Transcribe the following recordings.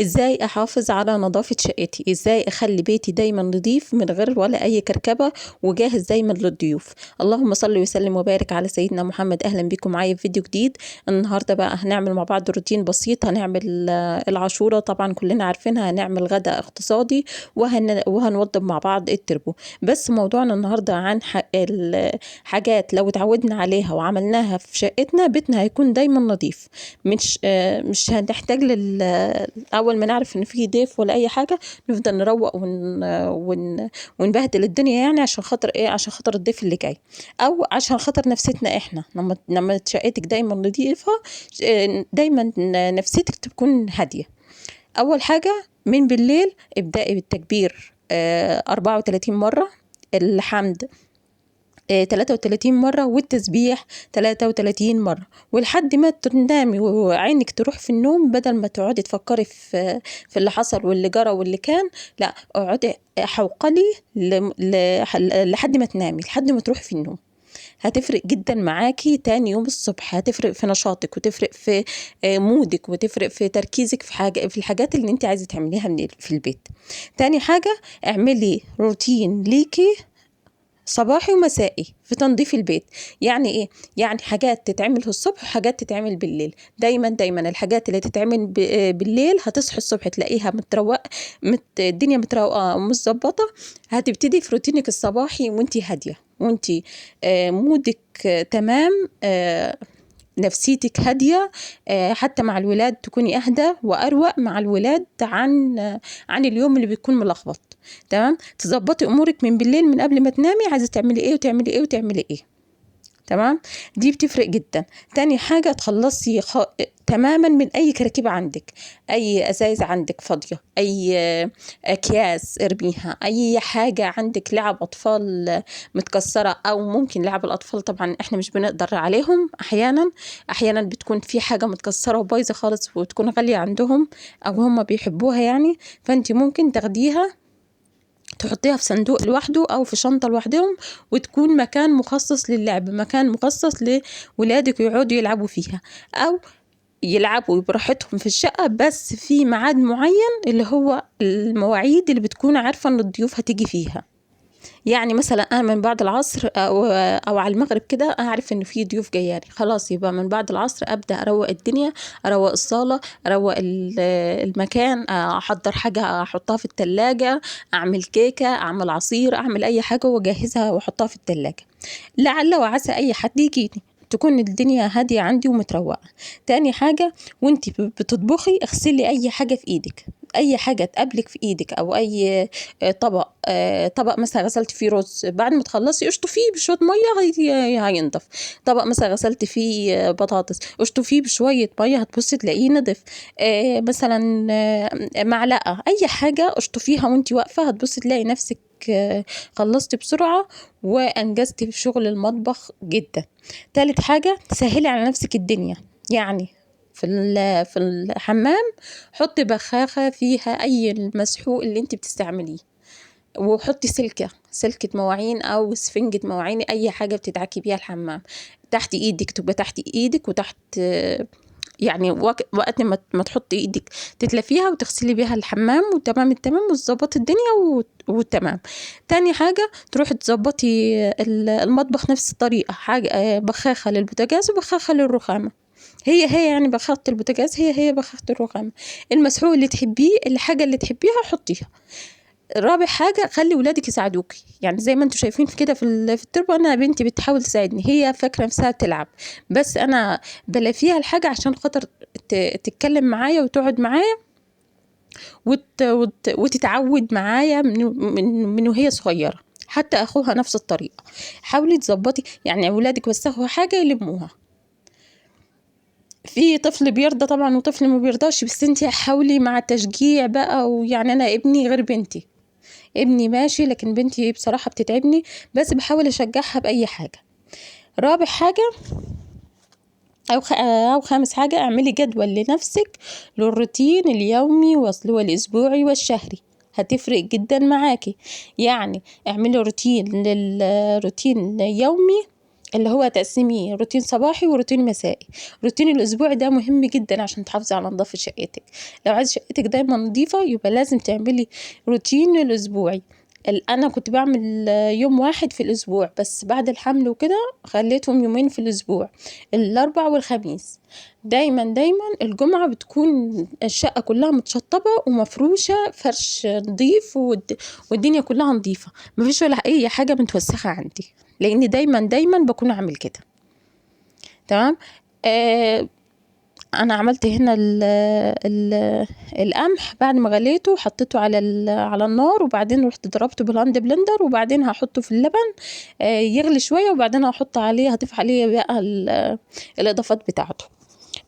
ازاي احافظ على نظافة شقتي، ازاي اخلي بيتي دايما نظيف من غير ولا اي كركبة وجاهز دايما للضيوف. اللهم صل وسلم وبارك على سيدنا محمد. اهلا بكم معايا في فيديو جديد. النهاردة بقى هنعمل مع بعض روتين بسيط. هنعمل العاشورة، طبعا كلنا عارفينها. هنعمل غدا اقتصادي وهنوضب مع بعض التربو. بس موضوعنا النهاردة عن حاجات لو اتعودنا عليها وعملناها في شقتنا بيتنا هيكون دايما نظيف. مش هنحتاج اول ما نعرف ان في ضيف ولا اي حاجه نفضل نروق ونبهدل الدنيا، يعني عشان خاطر ايه؟ عشان خاطر الضيف اللي جاي، او عشان خاطر نفسيتنا احنا. لما شقتك دايما نظيفه دايما نفسيتك تكون هاديه. اول حاجه من بالليل ابدأي بالتكبير 34 مره، الحمد 33 مرة، والتسبيح 33 مرة، ولحد ما تنامي وعينك تروح في النوم. بدل ما تقعدي تفكري في اللي حصل واللي جرى واللي كان، لا اقعدي حوقلي لحد ما تنامي، لحد ما تروحي في النوم. هتفرق جدا معاكي تاني يوم الصبح. هتفرق في نشاطك، وتفرق في مودك، وتفرق في تركيزك في الحاجات اللي انت عايزة تعمليها في البيت. تاني حاجة، اعملي روتين ليكي صباحي ومسائي في تنظيف البيت. يعني ايه؟ يعني حاجات تتعمل الصبح وحاجات تتعمل بالليل. دايما الحاجات اللي تتعمل بالليل هتصحي الصبح تلاقيها الدنيا متروقه ومتظبطه. هتبتدي في روتينك الصباحي وانتي هاديه، وانتي مودك تمام، نفسيتك هادية. حتى مع الولاد تكوني أهدى وأروق مع الولاد عن اليوم اللي بيكون ملخبط. تمام. تظبطي أمورك من بالليل، من قبل ما تنامي عايزة تعملي إيه وتعملي إيه وتعملي إيه. تمام. دي بتفرق جدا. تاني حاجة، تخلصي تماما من أي كراكيب عندك، أي أزايز عندك فاضية، أي أكياس ارميها، أي حاجة عندك، لعب أطفال متكسرة، أو ممكن لعب الأطفال طبعا إحنا مش بنقدر عليهم. أحيانا بتكون في حاجة متكسرة وبايظة خالص وتكون غالية عندهم أو هم بيحبوها يعني، فأنت ممكن تاخديها تحطيها في صندوق لوحده أو في شنطة لوحدهم، وتكون مكان مخصص للعب، مكان مخصص لولادك يقعدوا يلعبوا فيها، أو يلعبوا براحتهم في الشقة، بس في ميعاد معين اللي هو المواعيد اللي بتكون عارفة إن الضيوف هتيجي فيها. يعني مثلا أنا من بعد العصر أو على المغرب كده أعرف إنه في ضيوف جايالي، خلاص يبقى من بعد العصر أبدأ أروق الدنيا، أروق الصالة، أروق المكان، أحضر حاجة أحطها في التلاجة، أعمل كيكة، أعمل عصير، أعمل أي حاجة وأجهزها وأحطها في التلاجة لعل وعسى أي حد يجيني، تكون الدنيا هادية عندي ومتروقة. تاني حاجة، وانتي بتطبخي اغسلي أي حاجة في إيدك، أي حاجة تقابلك في إيدك، أو أي طبق مثلا غسلت فيه رز، بعد ما تخلصي اشطفيه بشوية مية هينضف. طبق مثلا غسلت فيه بطاطس، اشطفيه بشوية مية هتبصي تلاقيه نضف. مثلا معلقة، أي حاجة اشطفيها وانتي واقفة هتبصي تلاقي نفسك خلصتي بسرعة وأنجزتي في شغل المطبخ جدا. تالت حاجة، تسهلي على نفسك الدنيا. يعني في الحمام حطي بخاخة فيها أي المسحوق اللي انت بتستعمليه، وحطي سلكة مواعين أو سفنجة مواعين، أي حاجة بتدعكي بيها الحمام تحت إيدك، تبقى تحت إيدك وتحت، يعني وقت ما تحطي إيدك تتلفيها وتغسلي بيها الحمام، وتمام التمام، وتظبطي الدنيا وتمام. تاني حاجة، تروحي تظبطي المطبخ نفس الطريقة، حاجة بخاخة للبوتاجاز وبخاخة للرخامة، هي يعني بخاخة البوتاجاز هي بخاخة الرخامة. المسحوق اللي تحبيه، الحاجة اللي تحبيها حطيها. رابع حاجة، خلي ولادك يساعدوكي، يعني زي ما انتوا شايفين في كده في التربة، انا بنتي بتحاول تساعدني، هي فاكرة نفسها بتلعب، بس انا بلافيها الحاجة عشان خاطر تتكلم معايا وتقعد معايا وتتعود معايا من وهي صغيرة. حتى اخوها نفس الطريقة. حاولي تظبطي، يعني اولادك وسخوا حاجة يلموها. في طفل بيرضى طبعا وطفل ما بيرضاش، بس انتي حاولي مع التشجيع بقى. ويعني انا ابني غير بنتي، ابني ماشي لكن بنتي بصراحة بتتعبني، بس بحاول أشجعها بأي حاجة. رابع حاجة أو خامس حاجة، اعملي جدول لنفسك للروتين اليومي والأسبوعي والشهري، هتفرق جدا معاكي. يعني اعملي روتين يومي اللي هو تقسميه روتين صباحي وروتين مسائي. روتين الأسبوع ده مهم جدا عشان تحافظي على نظافة شقتك. لو عايزة شقتك دايما نظيفة يبقى لازم تعملي روتين الأسبوعي. أنا كنت بعمل يوم واحد في الأسبوع، بس بعد الحمل وكده خليتهم يومين في الأسبوع، الأربع والخميس. دايما الجمعة بتكون الشقة كلها متشطبة ومفروشة فرش نظيف، والدنيا كلها نظيفة، مفيش ولا أي حاجة متوسخة عندي، لأني دايما بكون أعمل كده. تمام. أنا عملت هنا ال القمح بعد ما غليته حطيته على النار، وبعدين رحت ضربته بالهاند بلندر، وبعدين هحطه في اللبن يغلي شوية، وبعدين هحط عليه هضيف عليه بقى الإضافات بتاعته.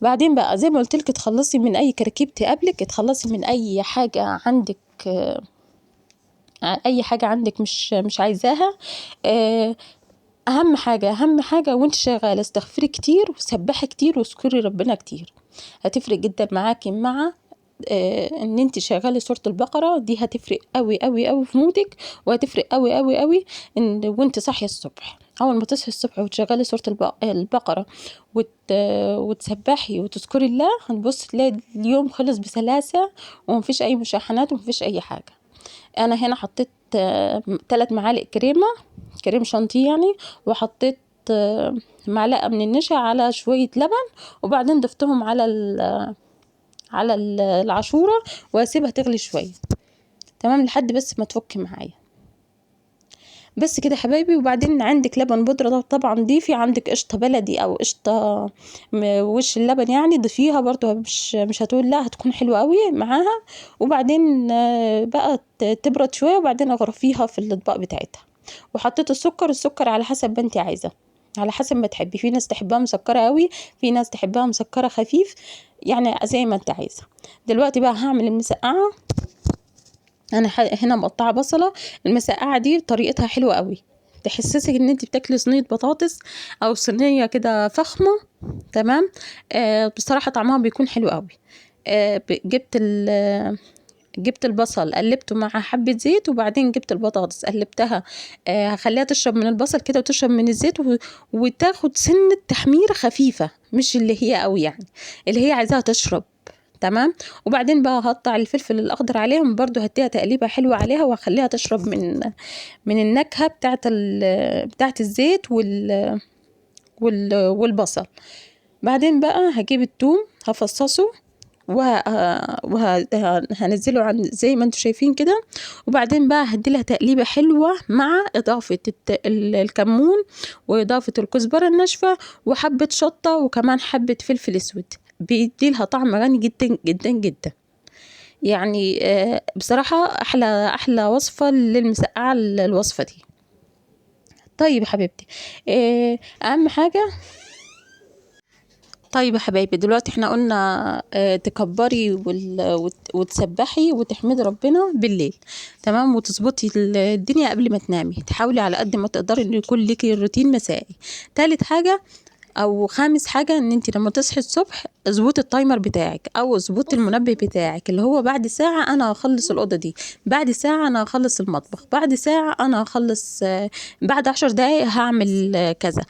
بعدين بقى زي ما قلت لك تخلصي من أي كراكيب تقابلك، تخلصي من أي حاجة عندك، أي حاجة عندك مش عايزاها. أهم حاجة وانت شغالة استغفري كتير وسبحي كتير واذكري ربنا كتير. هتفرق جدا معاكي مع ان انت شغالة سورة البقرة دي، هتفرق قوي في مودك، وهتفرق قوي ان وانت صاحية الصبح. اول ما تصحي الصبح وتشغلي سورة البقرة وتسبحي وتذكري الله، هنبص تلاقي اليوم خلص بسلاسة، ومفيش اي مشاحنات ومفيش اي حاجة. انا هنا حطيت 3 معالق كريم شانتيه يعني، وحطيت معلقة من النشا على شوية لبن، وبعدين ضفتهم على العاشورة، واسيبها تغلي شوية. تمام لحد بس ما تفك معايا، بس كده حبايبي. وبعدين عندك لبن بودرة طبعا ضيفي، عندك قشطة بلدي او قشطة وش اللبن يعني ضيفيها برضو، مش هتقول لا، هتكون حلوة قوي معاها. وبعدين بقى تبرد شوية، وبعدين اغرفيها في الاطباق بتاعتها. وحطيت السكر على حسب ما انت عايزة، على حسب ما تحبي. في ناس تحبها مسكرة قوي، في ناس تحبها مسكرة خفيف، يعني زي ما انت عايزة. دلوقتي بقى هعمل المسقعة. انا هنا مقطعه بصله. المسقعه دي طريقتها حلوه قوي، تحسسك ان انت بتاكلي صينيه بطاطس او صينيه كده فخمه. تمام. بصراحه طعمها بيكون حلو قوي. جبت البصل قلبته مع حبة زيت، وبعدين جبت البطاطس قلبتها. هخليها تشرب من البصل كده وتشرب من الزيت، وتاخد سنة تحميرة خفيفة، مش اللي هي قوي يعني، اللي هي عايزاها تشرب. تمام. وبعدين بقى هقطع الفلفل الاخضر عليهم برضو، هديها تقليبه حلوه عليها، واخليها تشرب من النكهه بتاعت الزيت والبصل. بعدين بقى هجيب الثوم هفصصه، وهنزله عن زي ما انتم شايفين كده. وبعدين بقى هديلها تقليبه حلوه مع اضافه الكمون، واضافه الكزبره الناشفه، وحبه شطه، وكمان حبه فلفل اسود. بيديلها طعم غني جدا جدا جدا يعني. بصراحة أحلى وصفة للمسقعة الوصفة دي. طيب يا حبيبتي، أهم حاجة. طيب يا حبايبي، دلوقتي احنا قلنا تكبري وتسبحي وتحمدي ربنا بالليل. تمام. وتظبطي الدنيا قبل ما تنامي، تحاولي على قد ما تقدري ان يكون ليكي روتين مسائي. تالت حاجة او خامس حاجة، ان انت لما تصحي الصبح اظبطي التايمر بتاعك، او اظبطي المنبه بتاعك، اللي هو بعد ساعة انا هخلص الاوضة دي، بعد ساعة انا هخلص المطبخ، بعد ساعة انا هخلص، بعد 10 دقايق هعمل كذا،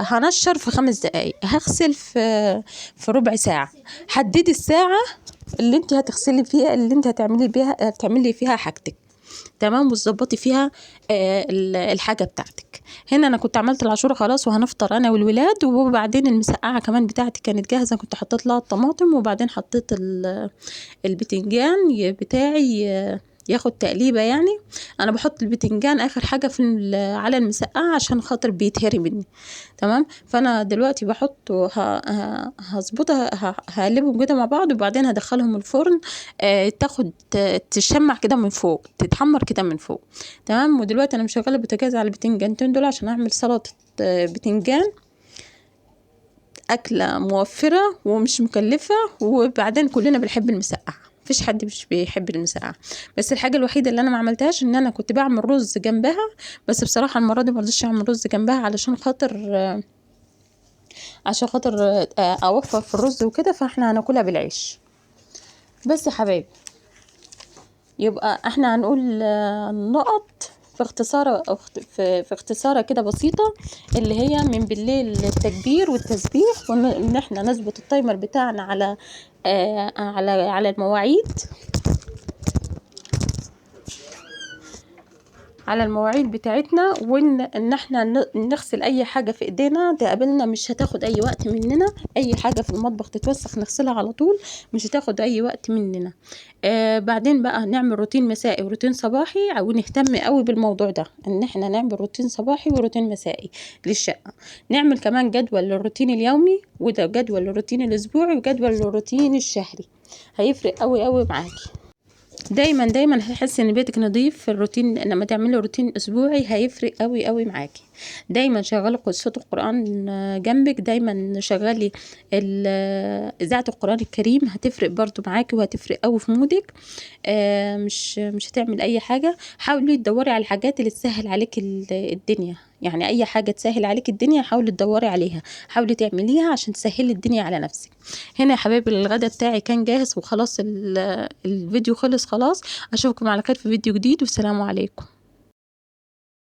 هنشر في 5 دقايق، هغسل في ربع ساعة. حددي الساعة اللي انت هتغسلي فيها، اللي انت هتعملي فيها حاجتك. تمام. وتظبطي فيها الحاجة بتاعتك. هنا انا كنت عملت العاشورة خلاص، وهنفطر انا والولاد. وبعدين المسقعة كمان بتاعتي كانت جاهزة، كنت حطيت لها الطماطم، وبعدين حطيت البتنجان بتاعي ياخد تقليبة يعني. انا بحط البتنجان اخر حاجة على المسقعة عشان خاطر بيتهري مني. تمام. فانا دلوقتي بحطه هظبطها، هقلبهم كده مع بعض، وبعدين هدخلهم الفرن تاخد تشمع كده من فوق، تتحمر كده من فوق. تمام. ودلوقتي انا مشغله بوتاجاز على البتنجانتين دول عشان اعمل سلطه بتنجان، اكله موفره ومش مكلفه. وبعدين كلنا بنحب المسقعه، مفيش حد مش بيحب المسقعه. بس الحاجه الوحيده اللي انا ما عملتهاش ان انا كنت بعمل رز جنبها، بس بصراحه المره دي ما رضيتش اعمل رز جنبها علشان خاطر اوفر في الرز وكده، فاحنا هناكلها بالعيش بس يا حبايبي. يبقى احنا هنقول النقط في اختصارة كده بسيطة، اللي هي من بالليل التكبير والتسبيح، وان احنا نظبط التايمر بتاعنا على المواعيد، على المواعيد بتاعتنا، وان احنا نغسل اي حاجه في ايدينا تقابلنا، مش هتاخد اي وقت مننا. اي حاجه في المطبخ تتوسخ نغسلها على طول، مش هتاخد اي وقت مننا. بعدين بقى نعمل روتين مسائي وروتين صباحي، ونهتم قوي بالموضوع ده، ان احنا نعمل روتين صباحي وروتين مسائي للشقه. نعمل كمان جدول للروتين اليومي، وده جدول للروتين الاسبوعي، وجدول للروتين الشهري. هيفرق قوي قوي معاكي. دايما هتحسي ان بيتك نظيف في الروتين. لما تعملي روتين اسبوعي هيفرق قوي قوي معاكي. دايما شغلي صوت القرآن جنبك، دايما شغلي اذاعة القرآن الكريم، هتفرق برضو معاكي وهتفرق قوي في مودك. مش هتعمل اي حاجة. حاولي تدوري على الحاجات اللي تسهل عليك الدنيا، يعني اي حاجة تسهل عليك الدنيا حاولي تدوري عليها، حاولي تعمليها عشان تسهلي الدنيا على نفسك. هنا يا حبايبي الغدا بتاعي كان جاهز وخلاص، الفيديو خلص خلاص. اشوفكم على خير في فيديو جديد، والسلام عليكم.